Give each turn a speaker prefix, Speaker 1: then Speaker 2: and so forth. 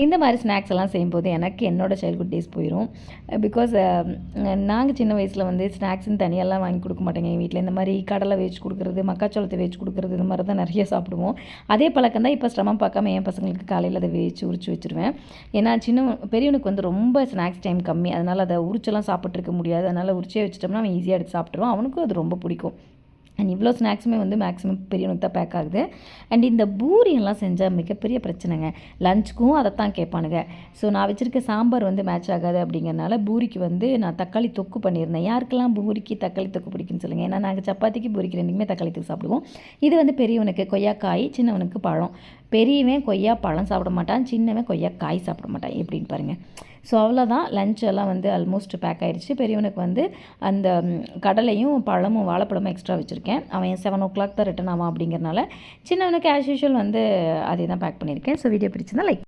Speaker 1: இந்த மாதிரி ஸ்நாக்ஸ் எல்லாம் செய்யும்போது எனக்கு என்னோடய சைல்ட்ஹுட் டேஸ் போயிடும். பிகாஸ் நாங்கள் சின்ன வயசில் வந்து ஸ்நாக்ஸ்ன்னு தனியாலாம் வாங்கி கொடுக்க மாட்டேங்க. எங்கள் வீட்டில் இந்த மாதிரி கடலை வேவிச்சு கொடுக்குறது, மக்காச்சோளத்தை வேவிச்சு கொடுக்குறது, இது மாதிரி தான் நிறைய சாப்பிடுவோம். அதே பழக்கம் தான் இப்போ சிரமம் பார்க்காம என் பசங்களுக்கு காலையில் அதை வேவிச்சு உரிச்சு வச்சுருவேன். ஏன்னா பெரியவனுக்கு வந்து ரொம்ப ஸ்நாக்ஸ் டைம் கம்மி, அதனால் அதை உரிச்செல்லாம் சாப்பிட்ருக்க முடியாது. அதனால் உரிச்சே வச்சிட்டோம்னா அவன் ஈஸியாக எடுத்து சாப்பிட்ருவான். அவனுக்கும் அது ரொம்ப பிடிக்கும். அண்ட் இவ்வளோ ஸ்நாக்ஸுமே வந்து மேக்ஸிமம் பெரியவனுக்கு தான் பேக் ஆகுது. அண்ட் இந்த பூரியெல்லாம் செஞ்சால் மிகப்பெரிய பிரச்சனைங்க. லஞ்சுக்கும் அதைத்தான் கேட்பானுங்க. ஸோ நான் வச்சுருக்க சாம்பார் வந்து மேட்ச் ஆகாது அப்படிங்கிறனால பூரிக்கு வந்து நான் தக்காளி தொக்கு பண்ணியிருந்தேன். யாருக்கெல்லாம் பூரிக்கு தக்காளி தொக்கு பிடிக்குன்னு சொல்லுங்கள். ஏன்னா நாங்கள் சப்பாத்திக்கு பூரிக்கு ரெண்டுக்குமே தக்காளி தொக்கு சாப்பிடுவோம். இது வந்து பெரியவனுக்கு கொய்யாக்காய், சின்னவனுக்கு பழம். பெரியவன் கொய்யா பழம் சாப்பிட மாட்டான், சின்னவன் கொய்யா காய் சாப்பிட மாட்டான். எப்படின்னு பாருங்கள். ஸோ அவ்வளோதான், லஞ்ச் எல்லாம் வந்து ஆல்மோஸ்ட் பேக் ஆகிடுச்சு. பெரியவனுக்கு வந்து அந்த கடலையும் பழமும் வாழைப்பழமும் எக்ஸ்ட்ரா வச்சுருக்கேன். அவன் 7 o'clock தான் ரிட்டன் ஆவான் அப்படிங்கிறனால சின்னவனுக்கு ஆஸ் யூஷுவல் வந்து அதே தான் பேக் பண்ணியிருக்கேன். ஸோ வீடியோ பிடிச்சிருந்தா லைக்